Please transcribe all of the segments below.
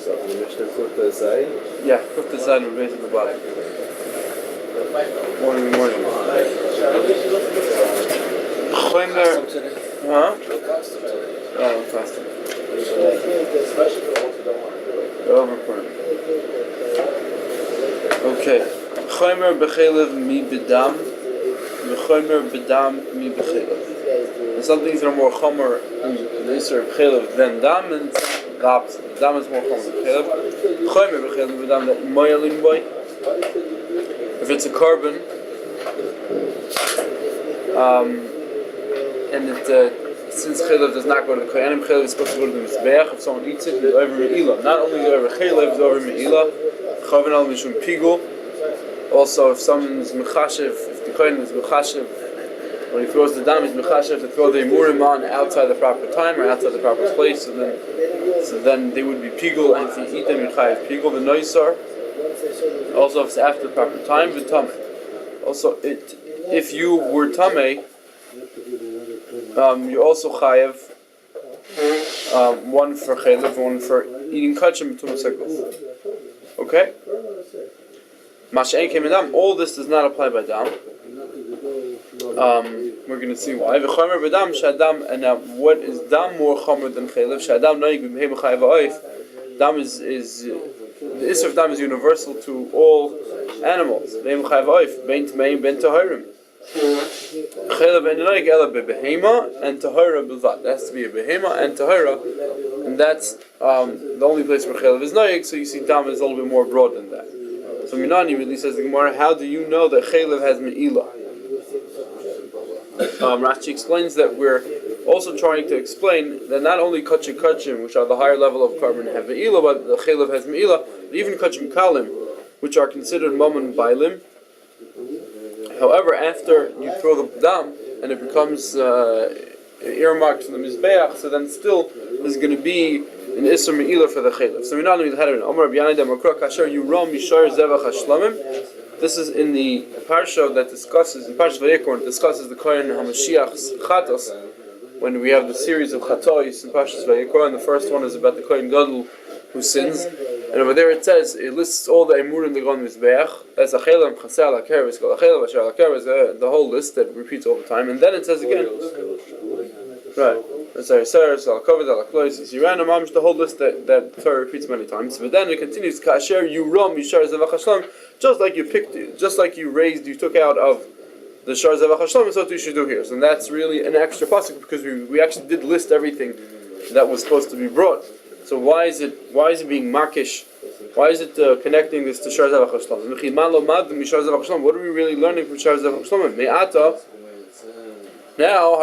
So in the Mishnah, put the Zayin? Yeah, put the Zayin on the base of the body. Morning. Chomer. Huh? Oh, custom. Overprint. Okay. Chomer b'chelev mi b'dam. Chomer b'dam mi b'chelev. And some things are more chomer in the Isser of chelev than dam, and the opposite. Dam is more chomer than chelev. Chomer b'chelev b'dam that moyalim boy. If it's a carbon, and it since chelev does not go to the koyanim, chelev is supposed to go to the mizbeach. If someone eats it, it's over me'ilah. Not only is it over chelev, it's over me'ilah. Chaven al mishum pigul. Also, if someone's mechashev, if the kohen is mechashev, when he throws the dam, he's mechashev to throw the imurim on outside the proper time or outside the proper place. So then they would be pigul, and if you eat them, you chayav pigul. The noisar. Also, if it's after the proper time, v'tameh. Also, if you were tameh, you also chayav one for chelev, one for eating kachim between cycles. Okay? Masha'en came in dam. All this does not apply by dam. We're going to see why. V'chomer b'dam shadam. And now, what is dam more chomer than chelev? Shadam noig b'mehei b'chayav ha'oif. Dam is the Isser of dam is universal to all animals. B'mehei b'chayav ha'oif. Bein t'meim, bein tahirim. Chelev and noig ela b'behema and tahira b'vad. That has to be a behema and tahira, and that's the only place where chelev is noig. So you see, dam is a little bit more broad than that. So Minani really says the Gemara, how do you know that chelev has me'ilah? Rashi explains that we're also trying to explain that not only kachim, which are the higher level of carbon, have me'ilah, but the chelev has me'ilah, but even kachim kalim, which are considered mammon bailim. However, after you throw the dam and it becomes earmarked to the mizbeach, so then still there's going to be an isser me'ilah for the chelev. So we not only had an Omer Rabbi Eliyahu Raful kasher yuram mishar zevach hashlamim. This is in the parsha that discusses, in Parsha Vayikron, discusses the Kohen HaMashiach's chatos. When we have the series of chatois in Parsha Vayikron, the first one is about the Kohen Gadol who sins, and over there it says, it lists all the emurim that go on mizbeach. That's a chelam chaseh al hakeres, kol chelam asher al hakeres, the whole list that repeats all the time, and then it says again, right? It's the whole list that Torah repeats many times. But then it continues, kasher yuram mishar zevach hashlam, just like you took out of the shar zevach hashlam, so what you should do here. So that's really an extra pasuk because we actually did list everything that was supposed to be brought. So why is it being makish? Why is it connecting this to shar zevach hashlam? What are we really learning from shar zevach hashlam? Me'ata. Now,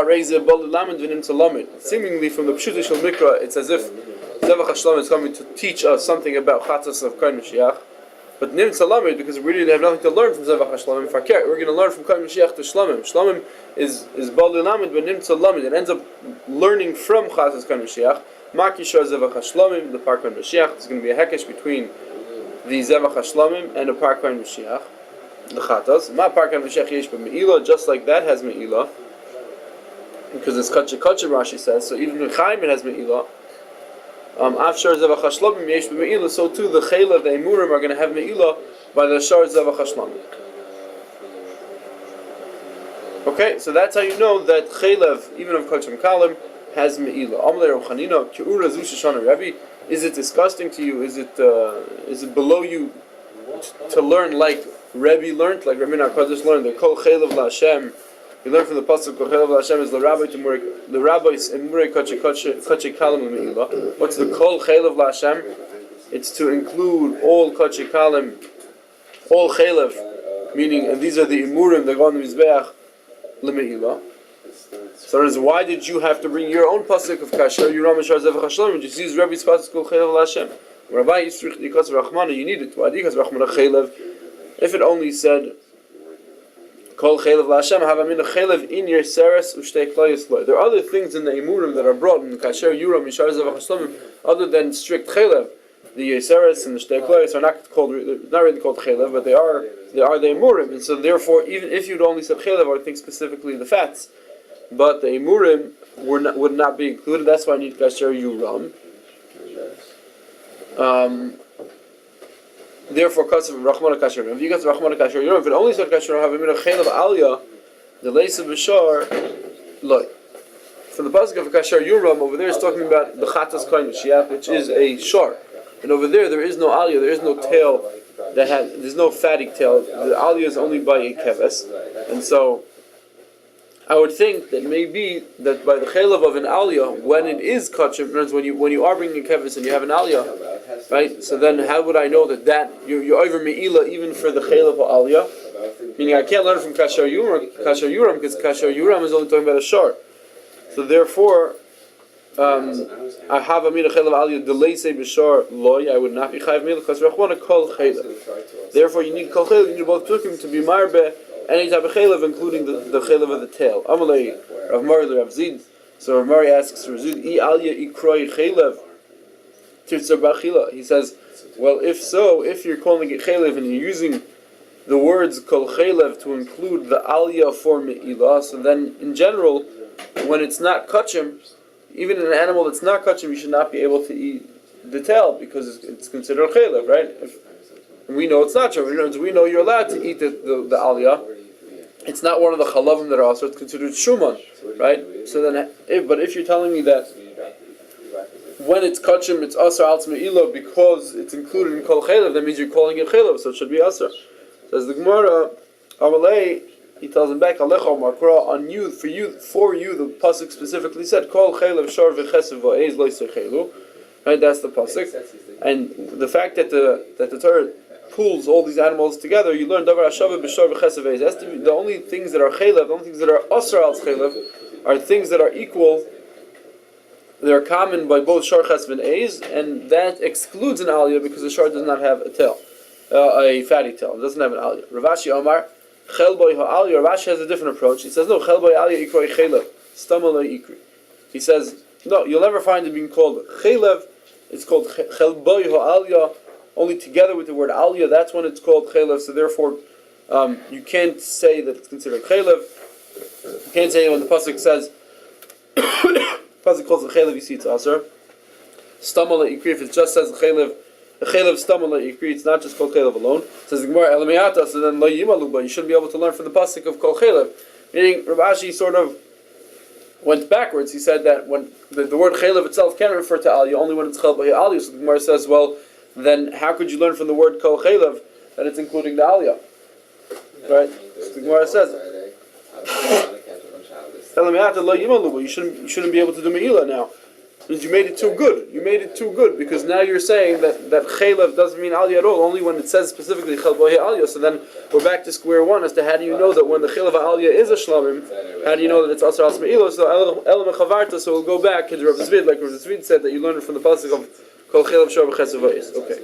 seemingly from the Pshuta Shel Mikra, it's as if Zevach HaShalom is coming to teach us something about Chatzos of Kohen Mashiach. But Nimtza Lamed, because we really have nothing to learn from Zevach HaShalom, we're going to learn from Kohen Mashiach to Shlomim. Shlomim is Bali Lamed, but Nimtza Lamed. It ends up learning from Chatzos Kohen Mashiach. Makishar Zevach HaShalomim, the Par Kohen Mashiach. There's going to be a hekesh between the Zevach HaShalomim and the Par Kohen Mashiach, the Chatzos. Ma Par Kohen Mashiach yesh b'me'ilah, just like that has me'ilah. Because it's kachim, Rashi says, so even in Chaim it has me'ilah. Afshar zevach hashlamim yesh b'me'ilah, so too the chelev, the emurim are going to have me'ilah by the shar zevach hashlamim. Okay, so that's how you know that chelev, even of kachim kalim, has me'ilah. Amalei Rav Chanina, ki'ura zu sheshana Rebbe, is it disgusting to you? Is it below you to learn like Rebbe learned, like Rabbi Eliyahu learned, the kol chelev la'Hashem? We learn from the pasuk Kolel Hashem is the rabbis and murei kachi kalim l'me'ilah. What's the kol chelev Hashem? It's to include all kachi kalim, all chelev, meaning, and these are the imurim that go on the mizbeach l'me'ilah. So why did you have to bring your own pasuk of kasher yuram mishar zevach hashlam? Just use Rabbi's pasuk kol chelev Hashem. Rabbi Yisrich dikas rachmana, you need it. Why dikas rachmana chelev? If it only said Kol chelev la'Hashem havamin chelev in your seres ushtei klayis loy. There are other things in the emurim that are brought in the kasher yuram mishar zevach hashlamim other than strict chelev. The yeseres and the shtei klayis are not really called chelev, but they are the emurim, and so therefore even if you'd only said chelev, I would think specifically the fats, but the emurim would not be included. That's why I need kasher yuram. Therefore, Kasav Rachmana Kasher. If you get to Rachmana Kasher, if it only said Kasher, have a minute Chaylev Aliyah, the Leisa Bashar, loy. From the pasuk of Kasher Yuram over there is talking about the Chatas Kohen Shiach, which is a shar, and over there is no Aliyah, there is no tail there's no fatty tail. The Aliyah is only by a keves, and so I would think that maybe that by the Chaylev of an Aliyah, when it is kachim, when you are bringing a keves and you have an Aliyah, right? So then how would I know that you're over Me'ila even for the Chaylev of Aliyah? Meaning I can't learn from Kasher Yuram because Kasher Yuram is only talking about a shar. So therefore, I have a mina chaylev aliyah delay say b'shar loy. I would not be chayv mina because rachmana kol chaylev. Therefore, you need kol chaylev. You need both psukim to be marbe any type of chaylev, including the chaylev of the tail. Amalei Rav Mari Rav Zid. So Rav Mari asks Rav Zid, I aliyah ikroi chaylev tirtzar b'achila. He says, well, if you're calling it chaylev and you're using the words kol chaylev to include the aliyah for me'ilah, so then in general, when it's not kachim, even in an animal that's not kachim, you should not be able to eat the tail because it's considered chaylev, right? And we know it's not true. We know you're allowed to eat the aliyah. It's not one of the chalavim that are also considered shuman, right? So then, if you're telling me that when it's kachim, it's asar al me'ilah because it's included in kol chaylev, that means you're calling it chaylev, so it should be asar. Says the Gemara, Amalei. He tells him back, Alecha Makra, on you, for you, the pasuk specifically said, Kol chaylev shar v'chesev va'ez loiser chaylu. Right, that's the pasuk. And the fact that the Torah pulls all these animals together, you learn davar hashava b'shar v'chesev va'ez. The only things that are chaylev, the only things that are asar al chaylev, are things that are equal. They are common by both shar, chesev, and ez, and that excludes an aliyah because the shar does not have a tail, a fatty tail. It doesn't have an aliyah. Rav Ashi Omar. Chelboy ha'aliyah. Rashi has a different approach. He says, no, Chelboy ha'aliyah ikroi chaylev. Stamala ikri. He says, no, you'll never find it being called chaylev. It's called Chelboy ha'aliyah. Only together with the word aliyah, that's when it's called chaylev. So therefore, you can't say that it's considered chaylev. You can't say when the pasuk says, pasuk calls it chaylev, you see it's aser. Stamala ikri, if it just says chaylev, the chaylev stamala ikri, it's not just called chaylev alone. It says the Gemara elamayata, so then lo yimalu, but you shouldn't be able to learn from the pasuk of kol chaylev. Meaning, Rav Ashi sort of went backwards. He said that when the word chaylev itself can't refer to aliyah, only when it's chel by aliyah. So the Gemara says, well, then how could you learn from the word kol chaylev that it's including the aliyah? Right? So the Gemara says, elamayata lo yimalu, you shouldn't be able to do me'ilah now. Because you made it too good. You made it too good because now you're saying that chaylev doesn't mean aliyah at all, only when it says specifically chel bohe aliyah. So then we're back to square one as to how do you know that when the chaylev aliyah is a shlamim, how do you know that it's asar al me'ilah? So elam chavarta. So we'll go back to Rav Zvid, like Rav Zvid said that you learned it from the pasuk of kol chaylev shor v'chesev va'is. Okay.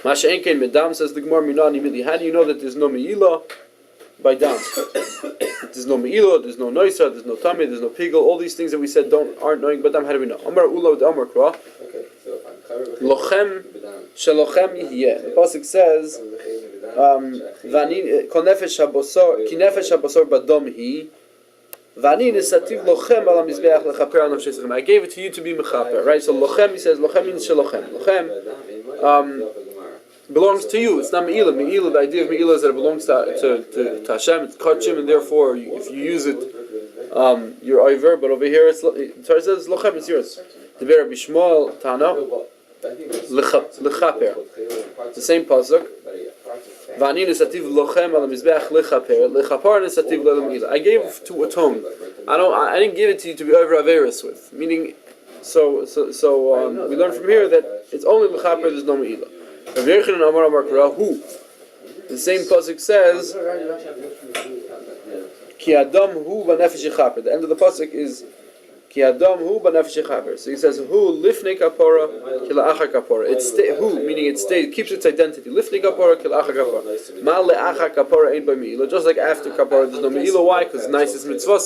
Masha enkein medam, says the Gemara minani mili. How do you know that there's no me'ilah? By dam. There's no me'ilah, there's no noisa, there's no tamid, there's no pigel. All these things that we said aren't knowing. But dam, how do we know? Amar ulo de amar kra. Lochem shelochem yihyeh. The pasuk says, "Vani kol nefesh habosor ki nefesh habosor badom hi." Vani nesativ lochem al mizbeach lechaper al nafshei. I gave it to you to be mechaper. Right. So lochem, he says, lochem means shelochem. Lochem belongs to you. It's not me'ilah. Me'ilah, the idea of me'ilah is that it belongs to Hashem. It's kachim, and therefore, if you use it, you're over. But over here, the Torah says lochem, it's yours. The Rabbi Shmuel Tana lechaper. It's the same pasuk. V'ani nesativ lochem al mizbeach lechaper. Lechaper nesativ lo me'ilah. I gave to atone. I didn't give it to you to be over averis with. Meaning, so we learn from here that it's only lechaper. There's no me'ilah. The same pasuk says, "Ki adam hu b'nefesh yechaper." The end of the pasuk is, "Ki adam hu b'nefesh yechaper." So he says, "Hu lifnei kapora, ki la'achar kapora." It's hu, meaning it keeps its identity. Lifnei kapora, ki la'achar kapora. Ma le'achar kapora ain't by me'ilah. Just like after kapora, there's no me'ilah. Why? Because nice is mitzvah.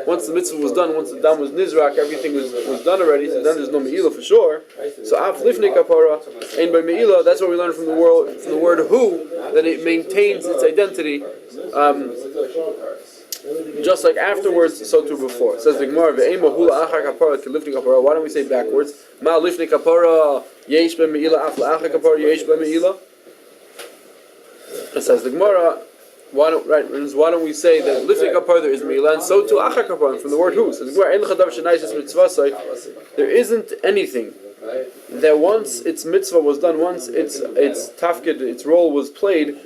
Once the mitzvah was done, once the dam was nizrak, everything was done already. So then there's no me'ilah for sure. So af lifnei kapora ain't by me'ilah. That's what we learn from the word hu, that it maintains its identity. just like afterwards, so too before. It says the Gemara, "Ve'ema hula achar kapara kelifnei kapara." Why don't we say backwards? Ma lifnei kapara yesh be'meila afla achar kapara yesh be'meila. It says the Gemara, why don't we say that lifnei kapara there is meila, and so too achar kapara from the word who? So the Gemara, "Ein l'chadav shenayis mitzvasai." There isn't anything that once its mitzvah was done, once its tafkid, its role was played,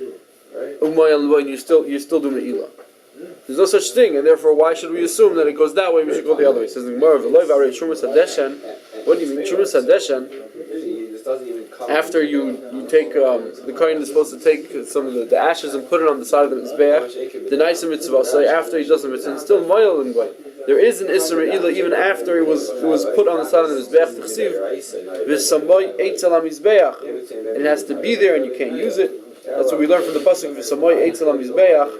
you still do meila. There's no such thing, and therefore, why should we assume that it goes that way? We should go the other way. It says the Gemara, what do you mean? Shumas hadeshen. After you take the kohen is supposed to take some of the ashes and put it on the side of the mizbeach. The nice mitzvah say after he does the mitzvah, still moyel and goy. There is an isra ila even after it was put on the side of the mizbeach. V'samoy eitzel hamizbeach, and it has to be there, and you can't use it. That's what we learn from the pasuk. V'samoy eitzel hamizbeach.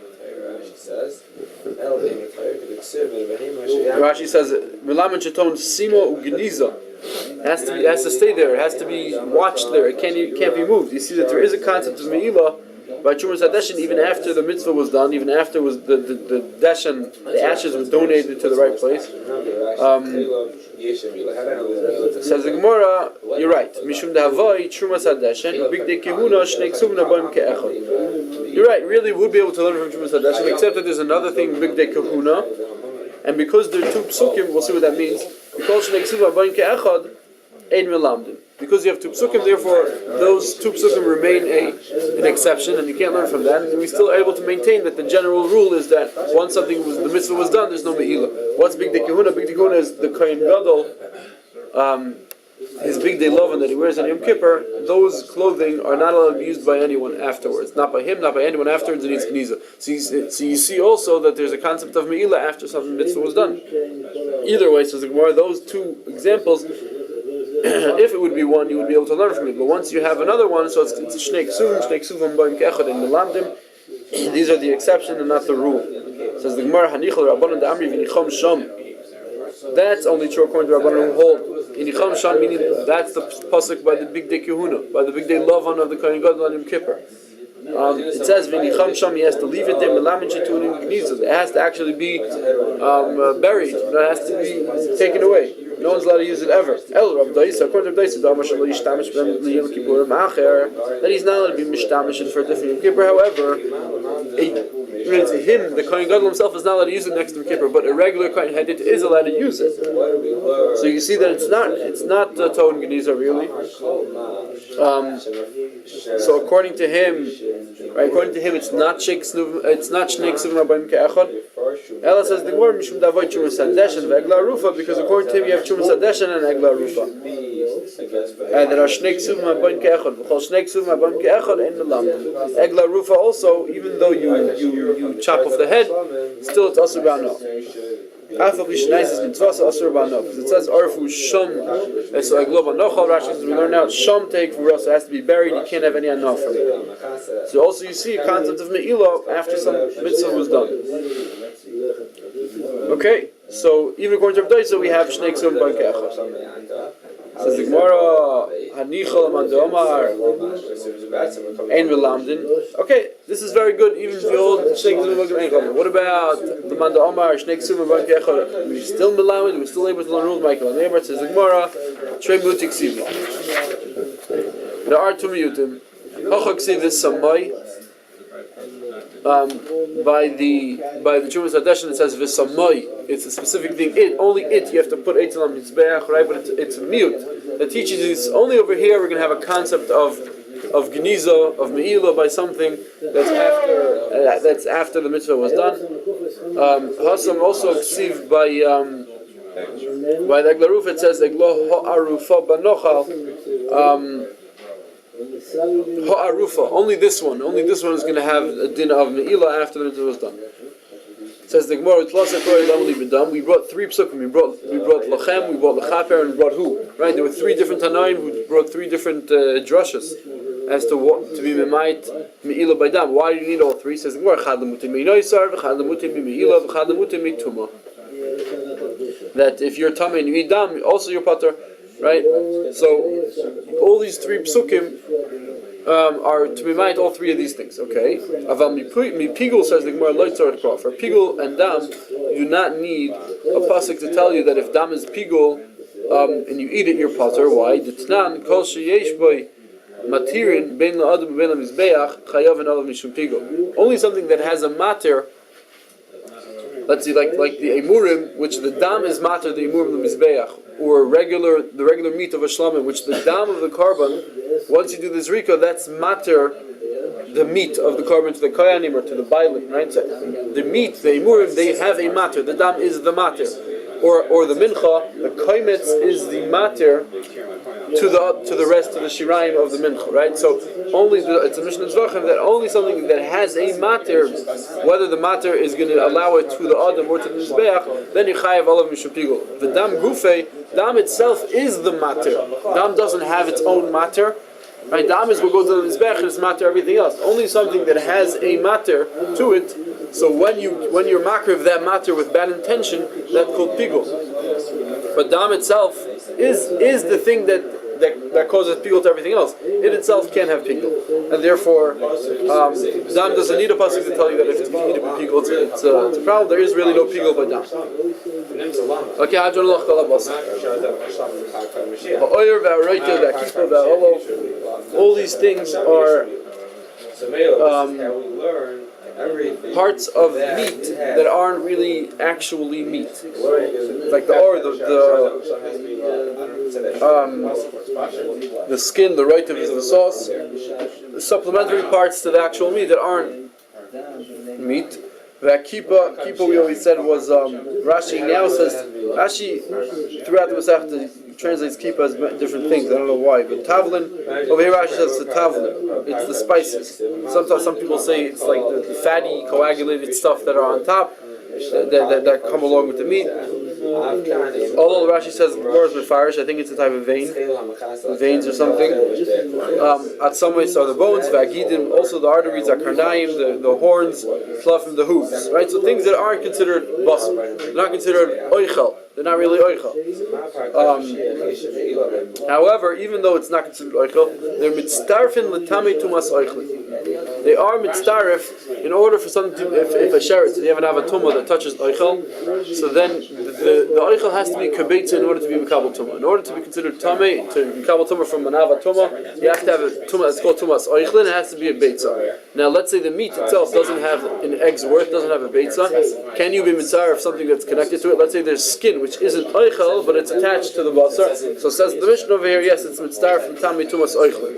Rashi says, "Milaman sheton simo ugeniza." It has to stay there. It has to be watched there. It can't be moved. You see that there is a concept of meila by Chumas HaDeshen even after the mitzvah was done, even after was the deshen, the ashes were donated to the right place. Says the Gemara, you're right. Mishum da'havoi Chumas HaDeshen bigdei kehuna shnei ksuvim habayim ke'echad. You're right. Really, we would be able to learn from Chumas HaDeshen, except that there's another thing, bigdei kehuna, and because there are two psukim, we'll see what that means. Because shnei ksuvim habayim ke'echad ein melamdim. Because you have two psukim, therefore those two psukim remain an exception, and you can't learn from that. And we're still able to maintain that the general rule is that once the mitzvah was done, there's no meila. What's big day kahuna? Big day kahuna is the kohen gadol, his big day lovan that he wears on Yom Kippur. Those clothing are not allowed to be used by anyone afterwards. Not by him, not by anyone afterwards. It needs gniza. So you see also that there's a concept of meila after something mitzvah was done. Either way, says the Gemara, those two examples. If it would be one, you would be able to learn from it. But once you have another one, so it's shnei ksuvim b'im ke'echad and melamdim. These are the exception and not the rule. It says the Gemara, hanichol rabbanon da'amri v'nichom sham. That's only true according to Rabbanon who hold. Inichom sham meaning that's the pasuk by the big day kehuna, by the big day lovan of the kohen gadol on Yom Kippur. It says v'nichom sham, he has to leave it there. Melamin shetunim gniza. It has to actually be buried. It has to be taken away. No one's allowed to use it ever. According to Rabbi that he's not allowed to be mishtamish for a different Yom Kippur. However, him, the Kohen Gadol himself, is not allowed to use it next to Yom Kippur, but a regular Kohen Hadid is allowed to use it. So you see that it's not Toh and Geniza really. So according to him, it's not Shnei Ksuvim Habayim Ke'echad. Ella says the Gemara Mishum Davoy Chumas HaDeshen ve'Egla Rufa, because according to him you have Chumas HaDeshen and Egla Rufa, and there are Shnei Ksuvim Habayim Ke'echad. V'chol Shnei Ksuvim Habayim Ke'echad ein melamdim. Egla Rufa also, even though you chop off the head, still it's asur ba'ano. Because it says Arfu Sham, so Eglo ba'nochal. Rashi says we learn now Sham take for us, so it has to be buried. You can't have any anah from it. So also you see a concept of meila after some mitzvah was done. Okay, so even according to Rabbi Eliyahu, we have Shnei Ksuvim b'im ke'echad. Says the Gemara, Hanichol Amanda Omar, Ein Melamdin. Okay, this is very good. Even the old Shnei Ksuvim b'im ke'echad. What about the Amanda Omar, Shnei Ksuvim b'im ke'echad? We're still Melamdin. We're still able to learn rules. Michael and Neighbor says the Gemara, Trei Mutik Sivi. There are two miyutim. Hochak Sivi Samai. By the Chumas HaDeshen it says v'samoi. It's a specific thing. Only it you have to put eitzel on mizbeach, right? But it's a miyut that teaches you this. Only over here we're going to have a concept of geniza, of meila by something that's after the mitzvah was done. Hasam also received by the Egla Rufa it says Eglo ha'arufa banochal. Ha'arufa, only this one is going to have a din of meila after the mitzvah was done. It says the Gemara, we brought three psukim. We brought lachem, we brought lachaper, and we brought who? Right? There were three different tanaim who brought three different drushes as to what to be memait meila by dam. Why do you need all three? It says the Gemara, chad lemutim meinoisar, v'chad lemutim meila, v'chad lemutim meituma. That if you're tamei and you eat dam, also you're pater. Right? So all these three psukim are to be made all three of these things. Okay. Aval mi pigul, says the Gemara, loy tzorich pra. For pigul and dam, you do not need a pasuk to tell you that if dam is pigul and you eat it, you're pater. Why? The tnan kol sheyesh boy matirin bein la'adam bein la'mizbeach chayav and olav mishum pigul. Only something that has a mater. Let's see, like the emurim, which the dam is mater, the emurim the mizbeach, or the regular meat of a shlamim, which the dam of the carbon, once you do the zrika, that's mater, the meat of the carbon to the koyanim or to the bailim, right? So the meat, the emurim, they have a mater. The dam is the mater, or the mincha, the koimetz is the mater to the rest of the shiraim of the mincha, right? So only it's a Mishnah Tzvachim that only something that has a mater, whether the mater is going to allow it to the adam or to the mizbeach, then you chayav olav mishum pigul. The dam gufei, dam itself is the mater. Dam doesn't have its own mater. Right, dam is what goes to the mizbeach, it's matter everything else. Only something that has a matter to it. So when you're makriv that matter with bad intention, that's called pigul. But dam itself is the thing that causes pigul to everything else. It itself can't have pigul, and therefore dam doesn't need a pasuk to tell you that if it's eat it with pigul, it's a problem. There is really no pigul by dam. Okay, all these things are parts of meat that aren't really actually meat, like the skin, the right of the sauce, the supplementary parts to the actual meat that aren't meat. That kippah we always said was Rashi now says Rashi throughout the Masechta translates kippah as different things. I don't know why, but tavlin over here Rashi says the tavlin. It's the spices. Sometimes some people say it's like the fatty coagulated stuff that are on top that come along with the meat. Although Rashi says words with farish, I think it's a type of vein, veins or something. At some ways are the bones, vagidim, also the arteries, akarnayim, the horns, tlafim, the hooves. Right, so things that aren't considered basar, they're not considered oichel. They're not really oichel. However, even though it's not considered oichel, they're mitztarfin l'tamei tumas oichli. They are mitztarif in order for something to, if a sheretz, if you have an avatuma that touches oichel, so then the oichel has to be kabetza in order to be mikabel tumah. In order to be considered tamei, to be mikabel tumah from an avatuma, you have to have a tumah. It's called tumas oichlin. It has to be a beitza. Now, let's say the meat itself doesn't have an egg's worth, doesn't have a beitza. Can you be mitzar of something that's connected to it? Let's say there's skin which isn't oichel, but it's attached to the basar. So says the Mishnah over here, yes, it's mitzar from tamei tumas oichlin.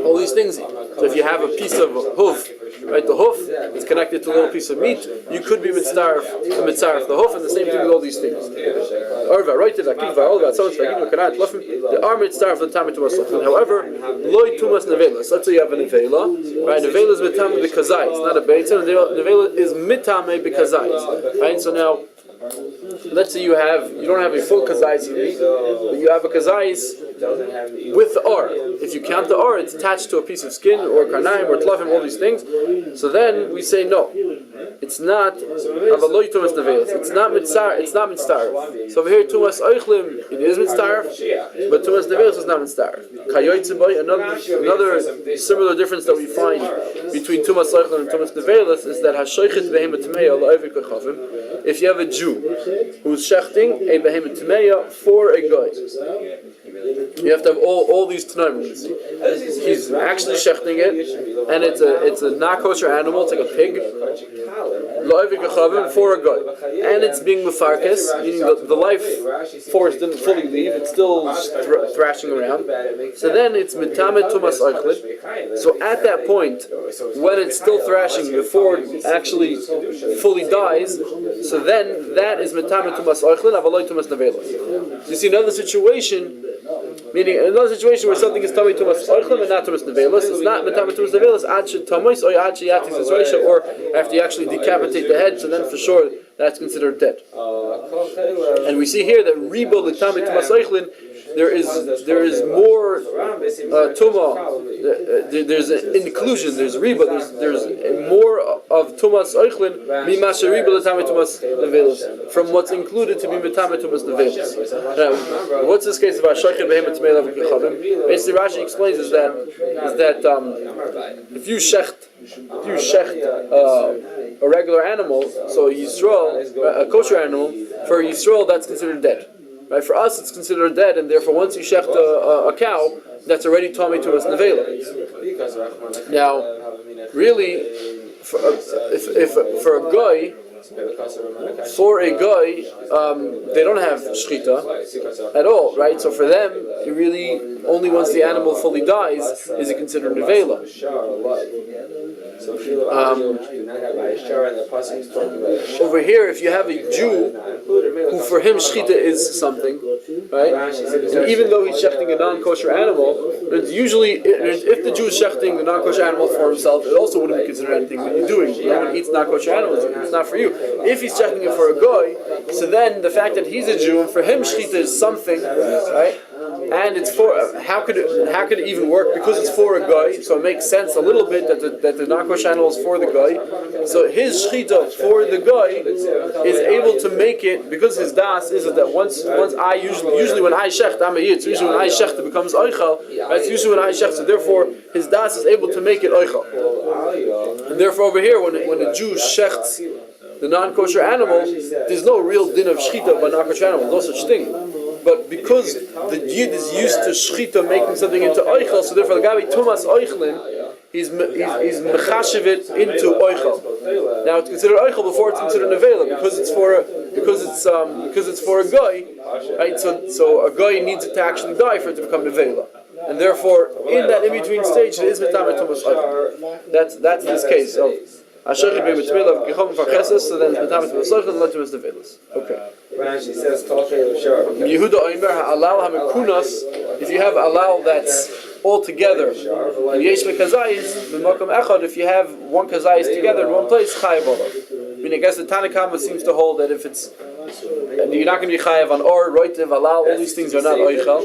All these things. So if you have a piece of hoof, right, the hoof is connected to a little piece of meat, you could be mitzaref the hoof, and the same thing with all these things. They are mitzaref the tamei tumas oichlin. However, loy tumas nevelas. Let's say you have a nevela, right? Nevela is mitamei b'kazayis, not a beitza. Nevela is mitamei b'kazayis, right? So now, let's say you don't have a full kazayis meat, but you have a kazayis with the or. If you count the or, it's attached to a piece of skin or karnaim or tlafim, all these things. So then we say no, it's not avaloy tumas nevelas. It's not mitzar. It's not mitzar. So over here tumas oichlim, it is mitzar, but tumas nevelas is not mitzar. Another similar difference that we find between tumas oichlim and tumas nevelas is that hashoichet behemoth tmeya la'ovik lechavim. If you have a Jew who's shechting a behemoth tmeya for a guy, you have to have all these tanaim. He's actually shechting it, and it's a not kosher animal. It's like a pig, for a guy, and it's being mefarkes, meaning the life force didn't fully leave. It's still thrashing around. So then it's mitamet tumas oichlin. So at that point, when it's still thrashing before it actually fully dies, so then that is mitamet tumas oichlin, avaloy tumas nevelas. You see another situation. Meaning, another situation where something is tamei tumas oichlin and not tumas nevelas, it's not tamei tumas nevelas ad shetamois or ad sheyatis zreisha, or after you actually decapitate the head, so then for sure that's considered dead. And we see here that ribo l'tamei tumas oichlin, there is more tuma. There's an inclusion. There's riba. There's more of tumas oichlin mimashari b'letame tumas nevelos, from what's included to be metame tumas nevelos. Now, what's this case about shochet behemoth tmei lev kechavim? Basically, Rashi explains is that if you shecht a regular animal, so Yisrael, a kosher animal, for Yisrael that's considered dead. Right? For us, it's considered dead, and therefore, once you shecht a cow, that's already tummy to us nevela. Now, really, for a guy, they don't have shchita at all, right? So for them, it really only once the animal fully dies is it considered nevela. Over here, if you have a Jew who for him shchita is something, right? And even though he's shechting a non-kosher animal, it's usually if the Jew is shechting the non-kosher animal for himself, it also wouldn't be considered anything that you're doing. No one eats non-kosher animals; it's not for you. If he's shechting it for a goy, so then the fact that he's a Jew and for him shchita is something, right? And it's for how could it even work? Because it's for a guy, so it makes sense a little bit that the non-kosher animal is for the guy. So his shchita for the guy is able to make it, because his das is that once I usually when I shecht I'm a yitz. Usually when I shecht it becomes oichel. That's usually when I shecht. So therefore his das is able to make it oichel. And therefore over here when a Jew shechts the non-kosher animal, there's no real din of shchita by non-kosher animal. No such thing. But because the Yid is used to shchita making something into oichel, so therefore the Gabi Tumas oichlin, he's mechashiv it into oichel. Now it's considered oichel before it's considered nevela because it's for a guy, right? So a guy needs it to actually die for it to become nevela, and therefore in that in between stage it is metamet tumas oichel. That's this case. So Ashochet behemoth tmei lev kechavim farcheses, so then it's metamet tumas oichel and tumas nevelas. Okay. Yehuda Omer halal hamekunas. If you have halal that's all together, and yesh lekazayis b'makom echad. If you have one kazayis together in one place, chayav olav. I mean, I guess the Tanakama seems to hold that if it's you're not going to be chayav on or roitiv halal. All these things are not oichel.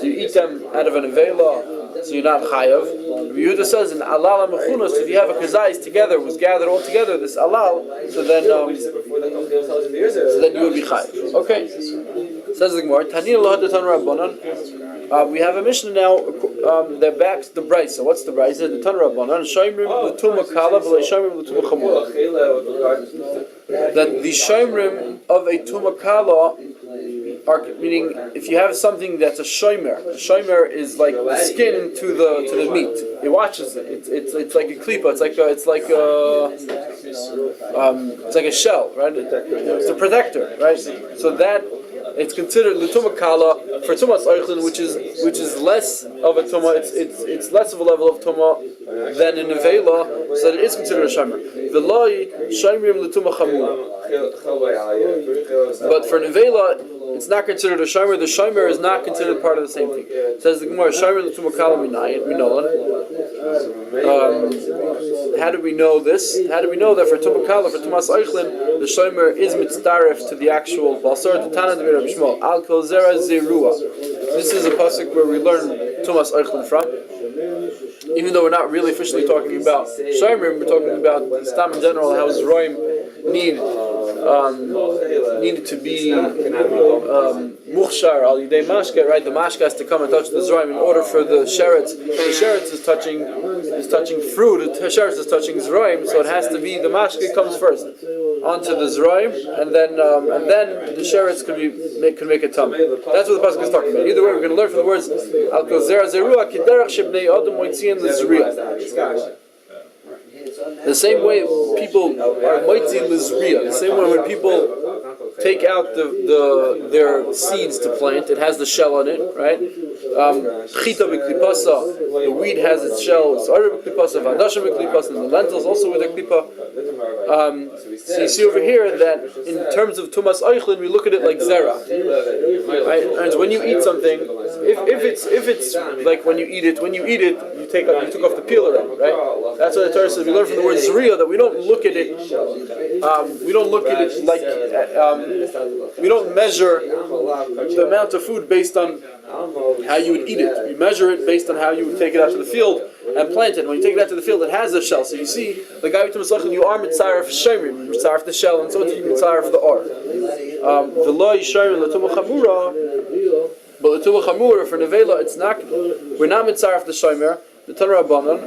So you eat them out of an avela, so you're not chayav. Yehuda says in halal hamekunas, if you have a kazayis together, was gathered all together, this halal, so then you would be chayav. Okay. Says the Gemara, Tanina lahadatan rabbanan. We have a Mishnah now. They're back to the Bryce. So what's the Bryce? The Tan Rabbanan Shoymrim l'tuma kala v'lo shoymrim l'tuma chamura. That the shoymrim of a tuma kala are meaning if you have something that's a shomer is like the skin to the meat. It watches it. It's like a klipa. It's like a shell, right? It's a protector, right? So that. It's considered l'tuma kala for tumas oichlin, which is less of a tuma. It's less of a level of tuma than in nevela, so that it is considered a shomer. V'loi shomrim l'tuma chamura. But for nevela, it's not considered a shomer. The shomer is not considered part of the same thing. It says the Gemara, shomer l'tuma kala minolan. How do we know this? How do we know that for tuma kala, for tumas oichlin, the shomer is mitzdaref to the actual basar? The Tana de Rabbi Shmuel, al kol zera zerua. This is a pasuk where we learn tumas oichlin from. Even though we're not really officially talking about shomer, we're talking about stam in general, how Zroim needed to be muchshar al yidei mashka, right? The mashka has to come and touch the Zroim in order for the sheretz. The sheretz is touching fruit. The sheretz is touching Zroim, so it has to be the mashka comes first onto the Zroim, and then the sheretz can make a tum. That's what the pasuk is talking about. Either way, we're going to learn from the words al kol zera zerua kiderach shebnei adam moitzian lezriya. The same way people are moitzi lezriya. The same way when people take out their seeds to plant, it has the shell on it, right? Chita b'klipasa, the wheat has its shell. Tzara b'klipasa, v'adasha b'klipasa, and the lentils also with a klipa. So you see over here that in terms of tumas oichlin, we look at it like zera, right? And when you eat something, if it's like when you eat it, you took off the peel already, right? That's what the Torah says. We learn from the word zriya that we don't look at it. We don't look at it like we don't measure the amount of food based on how you would eat it. You measure it based on how you would take it out to the field and plant it. When you take it out to the field, it has a shell. So you see, the guy with the you are mitzaref shemrim, mitzaref the shell, and so you mitzaref the or. The law is shemrim l'tumah chamura, but l'tumah chamura for nevela, it's not. We're not mitzaref the shemer. The Tanur Rabbanan.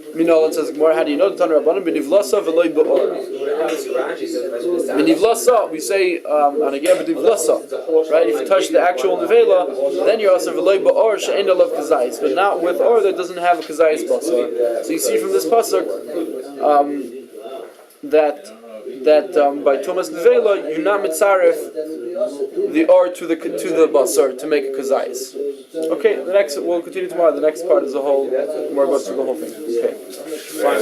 Minolan says, how do you know the Tanur Rabbanan? B'nivlasa v'loy ba'or. B'nivlasa, we say, and again, b'nivlasa, right? If you touch the actual nevela, then you're also v'loy ba'or she'en alav kazayis, but not with or that doesn't have a kazayis basar. So you see from this pasuk that by Tumas nevela you're not mitzaref the or to the basar to make a kazayis. Okay, we'll continue tomorrow. The next part is a whole, more goes through the whole thing. Okay. Fine.